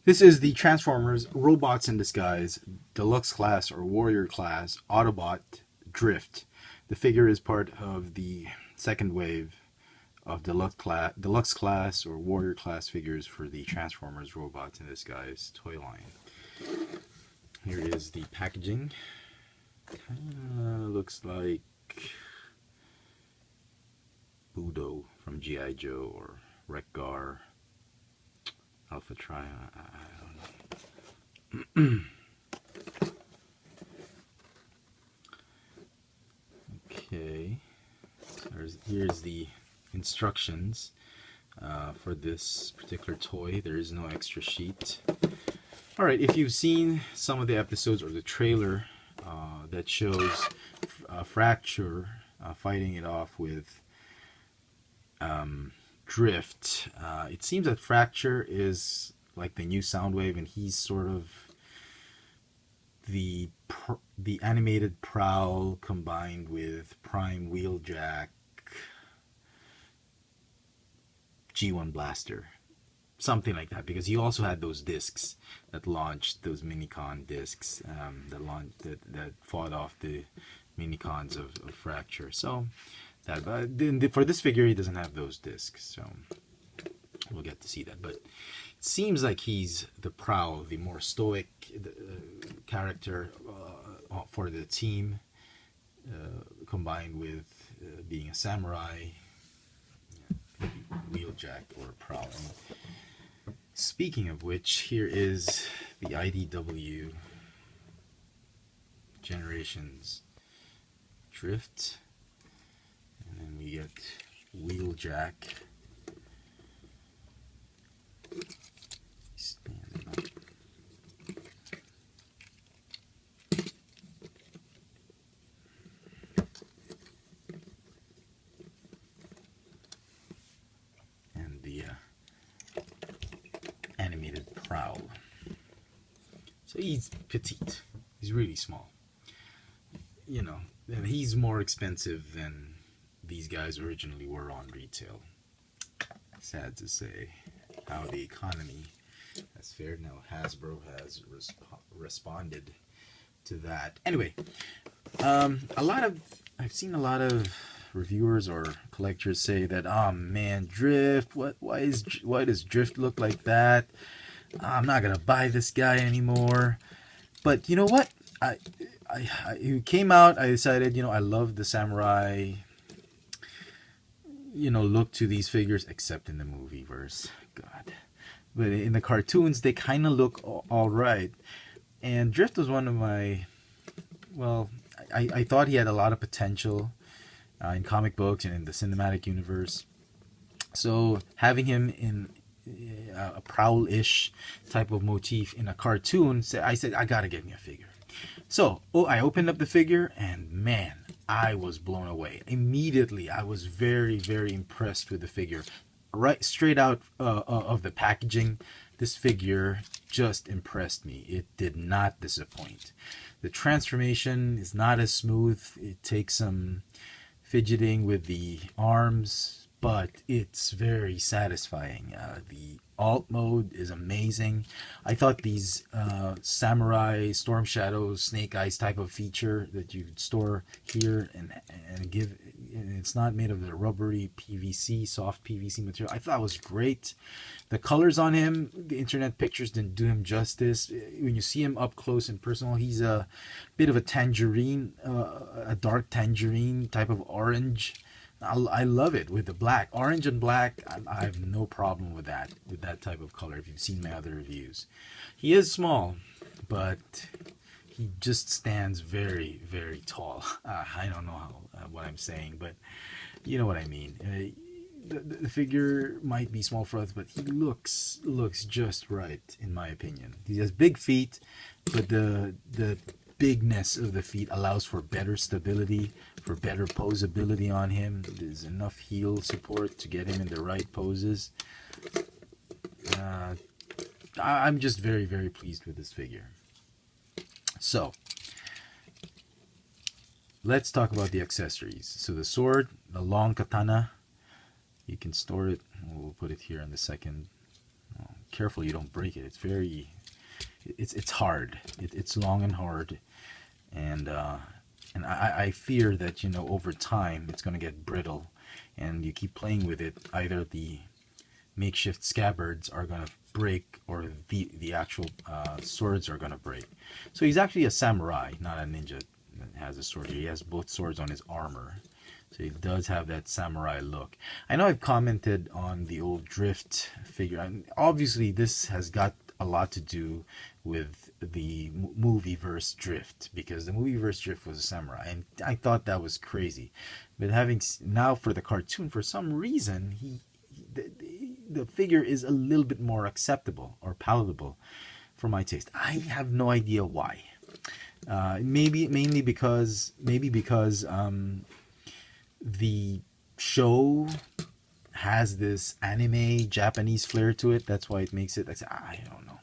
This is the Transformers Robots in Disguise Deluxe Class or Warrior Class Autobot Drift. The figure is part of the second wave of Deluxe Class or Warrior Class figures for the Transformers Robots in Disguise toy line. Here is the packaging. Looks like Budo from G.I. Joe or Wreck-Gar. Alpha Tri, I don't know. Okay, here's the instructions for this particular toy. There is no extra sheet. Alright, if you've seen some of the episodes or the trailer that shows Fracture fighting it off with Drift, it seems that Fracture is like the new Soundwave, and he's sort of the animated Prowl combined with Prime Wheeljack G1 Blaster, something like that. Because he also had those discs that launched, those Minicon discs that fought off the Minicons of Fracture. So for this figure, he doesn't have those discs, so we'll get to see that. But it seems like he's the Prowl, the more stoic character for the team, combined with being a samurai, Wheeljack or Prowl. Speaking of which, here is the IDW Generations Drift. And then we get Wheeljack. Standing up. And the animated Prowl. So he's petite. He's really small. You know, and he's more expensive than these guys originally were on retail. Sad to say how the economy has fared. Now Hasbro has responded to that. Anyway, I've seen a lot of reviewers or collectors say that, oh man, Drift, why does Drift look like that? I'm not gonna buy this guy anymore. But you know what? It came out, I decided, I love the samurai look to these figures, except in the movie verse. God. But in the cartoons, they kind of look all right. And Drift was one of my, I thought he had a lot of potential in comic books and in the cinematic universe. So having him in a Prowl-ish type of motif in a cartoon, I said, I gotta get me a figure. So, I opened up the figure, and man, I was blown away. Immediately, I was very, very impressed with the figure. Right straight out of the packaging, this figure just impressed me. It did not disappoint. The transformation is not as smooth. It takes some fidgeting with the arms, but it's very satisfying. The alt mode is amazing. I thought these samurai Storm Shadows Snake Eyes type of feature that you could store here and give, and it's not made of the rubbery PVC, soft PVC material, I thought was great. The colors on him, the internet pictures didn't do him justice. When you see him up close and personal, he's a bit of a tangerine, a dark tangerine type of orange. I love it with the black, orange and black. I have no problem with that type of color. If you've seen my other reviews, he is small, but he just stands very, very tall. I don't know what I'm saying, but you know what I mean. The figure might be small for us, but he looks just right in my opinion. He has big feet, but the bigness of the feet allows for better stability, for better posability on him. There's enough heel support to get him in the right poses. I'm just very, very pleased with this figure. So, let's talk about the accessories. So the sword, the long katana, you can store it. We'll put it here in the second. Oh, careful you don't break it. It's very, it's hard. It's long and hard, and I fear that, you know, over time it's going to get brittle, and you keep playing with it, either the makeshift scabbards are going to break, or the actual swords are going to break. So he's actually a samurai, not a ninja that has a sword. He has both swords on his armor, so he does have that samurai look. I know I've commented on the old Drift figure, and obviously this has got a lot to do with the movie verse Drift, because the movie verse Drift was a samurai, and I thought that was crazy. But having now for the cartoon, for some reason the figure is a little bit more acceptable or palatable for my taste. I have no idea why. Mainly because the show has this anime Japanese flair to it. That's why it makes it. I don't know.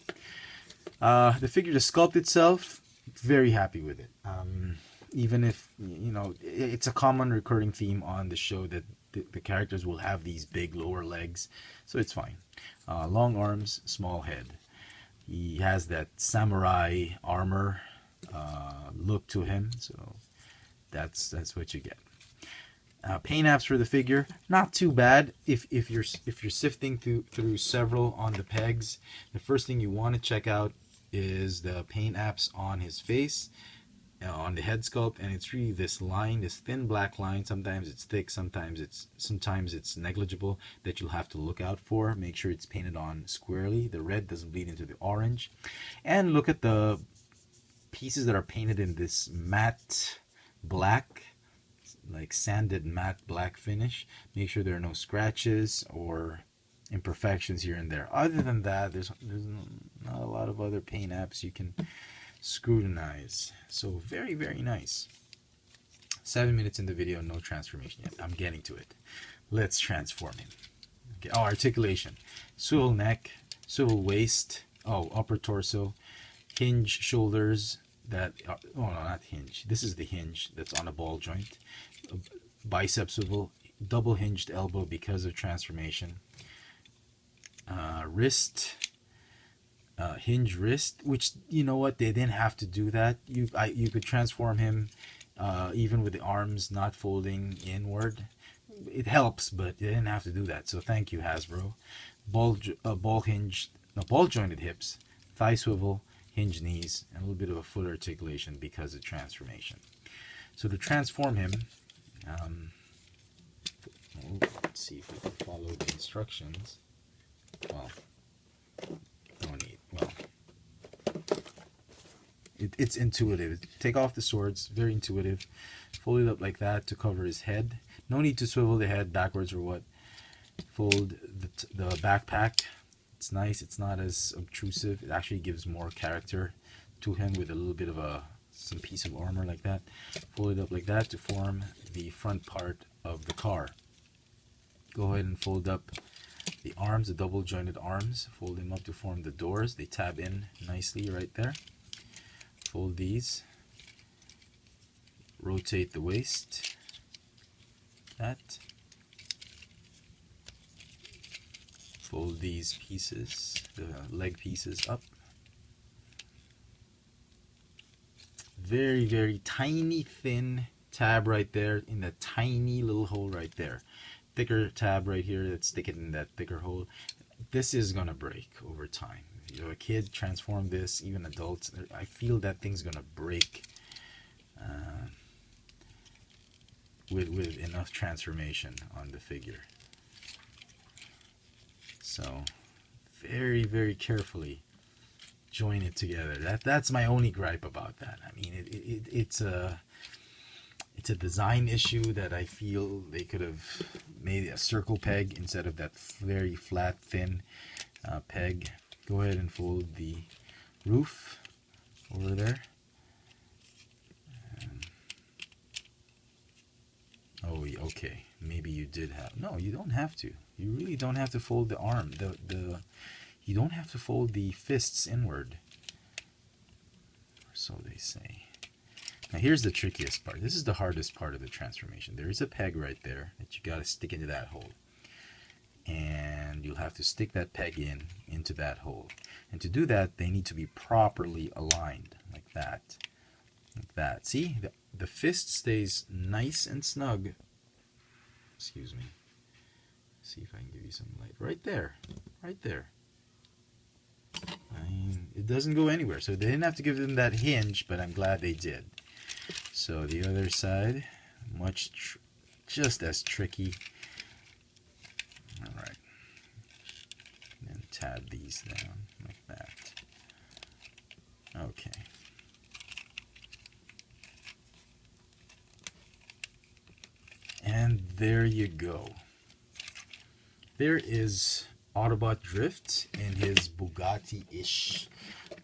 The figure, the sculpt itself, very happy with it. Even if, you know, it's a common recurring theme on the show that the characters will have these big lower legs, so it's fine. Long arms, small head. He has that samurai armor look to him, so that's what you get. Paint apps for the figure, not too bad. If you're sifting through several on the pegs, the first thing you want to check out is the paint apps on his face, on the head sculpt, and it's really this line, this thin black line. Sometimes it's thick, sometimes it's negligible, that you'll have to look out for. Make sure it's painted on squarely. The red doesn't bleed into the orange. And look at the pieces that are painted in this matte black, like sanded matte black finish. Make sure there are no scratches or imperfections here and there. Other than that, there's not a lot of other paint apps you can scrutinize. So very, very nice. 7 minutes in the video, no transformation yet. I'm getting to it. Let's transform him. Okay. Oh, articulation. Swivel neck, swivel waist, upper torso, hinge shoulders that are, oh no, not hinge. This is the hinge that's on a ball joint. Bicep swivel, double hinged elbow because of transformation. Wrist, hinge wrist, which, you know what, they didn't have to do that. You could transform him even with the arms not folding inward. It helps, but they didn't have to do that, so thank you, Hasbro. Ball jointed hips, thigh swivel, hinge knees, and a little bit of a foot articulation because of transformation. So to transform him, let's see if we can follow the instructions. Well, no need. Well, it's intuitive. Take off the swords, very intuitive. Fold it up like that to cover his head. No need to swivel the head backwards or what. Fold the backpack. It's nice. It's not as obtrusive. It actually gives more character to him with a little bit of some piece of armor like that. Fold it up like that to form the front part of the car. Go ahead and fold up the arms, the double jointed arms. Fold them up to form the doors. They tab in nicely right there. Fold these. Rotate the waist. That. Fold these pieces, the leg pieces up. Very, very tiny, thin tab right there in the tiny little hole right there. Thicker tab right here that's sticking in that thicker hole. This is gonna break over time. If you're a kid, transform this, even adults, I feel that thing's gonna break with enough transformation on the figure. So very, very carefully join it together. That's my only gripe about that. I mean, it's a design issue that I feel they could have made a circle peg instead of that very flat, thin peg. Go ahead and fold the roof over there. Oh, okay. Maybe you did have. No, you don't have to. You really don't have to fold the arm. You don't have to fold the fists inward. Or so they say. Now here's the trickiest part. This is the hardest part of the transformation. There is a peg right there that you got to stick into that hole. and you'll have to stick that peg into that hole. And to do that, they need to be properly aligned, like that. Like that. See, the fist stays nice and snug. Excuse me. See if I can give you some light. Right there. Right there. It doesn't go anywhere, so they didn't have to give them that hinge, but I'm glad they did. So the other side, just as tricky. All right, and tab these down like that. Okay. And there you go. There is Autobot Drift in his Bugatti-ish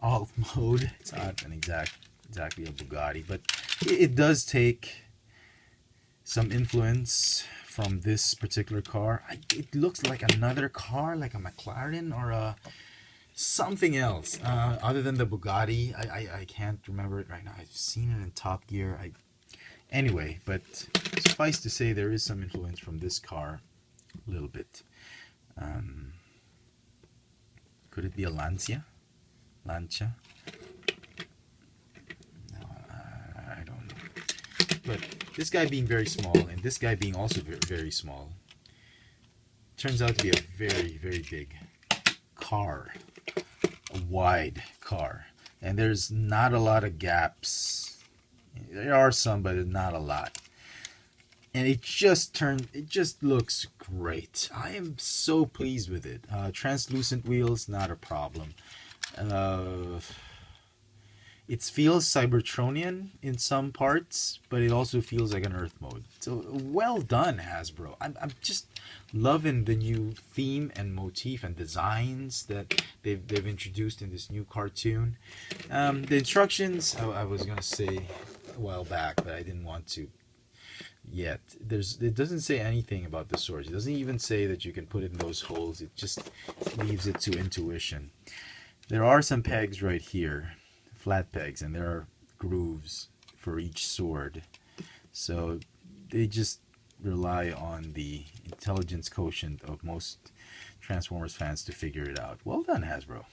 alt mode. It's not an exactly a Bugatti, but it does take some influence from this particular car. It looks like another car, like a McLaren or a something else other than the Bugatti. I can't remember it right now. I've seen it in Top Gear. Anyway, but suffice to say, there is some influence from this car, a little bit. Could it be a Lancia? No, I don't know. But this guy being very small, and this guy being also very, very small, turns out to be a very, very big car. A wide car. And there's not a lot of gaps. There are some, but not a lot. And it just looks great. I am so pleased with it. Translucent wheels, not a problem. It feels Cybertronian in some parts, but it also feels like an Earth mode. So well done, Hasbro. I'm just loving the new theme and motif and designs that they've introduced in this new cartoon. The instructions, I was gonna say a while back, but I didn't want to yet. It doesn't say anything about the swords. It doesn't even say that you can put it in those holes. It just leaves it to intuition. There are some pegs right here, flat pegs, and there are grooves for each sword. So they just rely on the intelligence quotient of most Transformers fans to figure it out. Well done, Hasbro.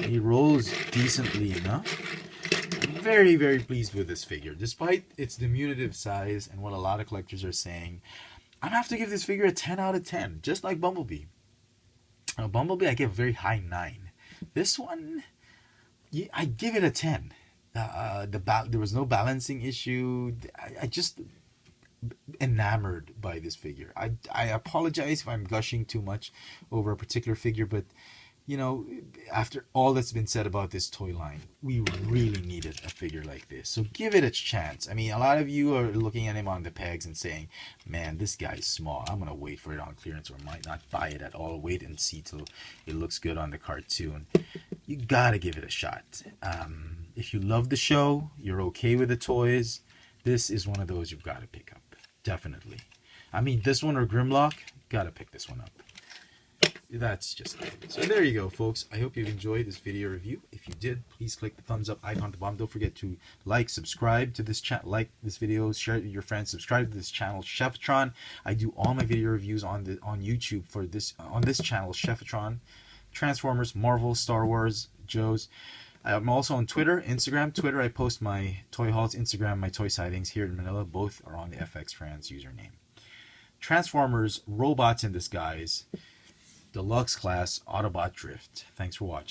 He rolls decently enough. I'm very, very pleased with this figure. Despite its diminutive size and what a lot of collectors are saying, I'm going to have to give this figure a 10 out of 10, just like Bumblebee. Bumblebee, I give a very high 9. This one, I give it a 10. There was no balancing issue. I just enamored by this figure. I apologize if I'm gushing too much over a particular figure, but you know, after all that's been said about this toy line, we really needed a figure like this. So give it a chance. I mean, a lot of you are looking at him on the pegs and saying, man, this guy's small. I'm going to wait for it on clearance, or might not buy it at all. Wait and see till it looks good on the cartoon. You got to give it a shot. If you love the show, you're okay with the toys, this is one of those you've got to pick up. Definitely. I mean, this one or Grimlock, got to pick this one up. That's just it. So there you go, folks. I hope you enjoyed this video review. If you did, please click the thumbs up icon at the bottom. Don't forget to subscribe to this channel, like this video, share it with your friends, subscribe to this channel, Chefitron. I do all my video reviews on YouTube for this on this channel, Chefitron. Transformers, Marvel, Star Wars, Joe's. I'm also on Twitter, Instagram. Twitter, I post my toy hauls. Instagram, my toy sightings here in Manila. Both are on the FX Friends username. Transformers, Robots in Disguise, Deluxe Class, Autobot Drift. Thanks for watching.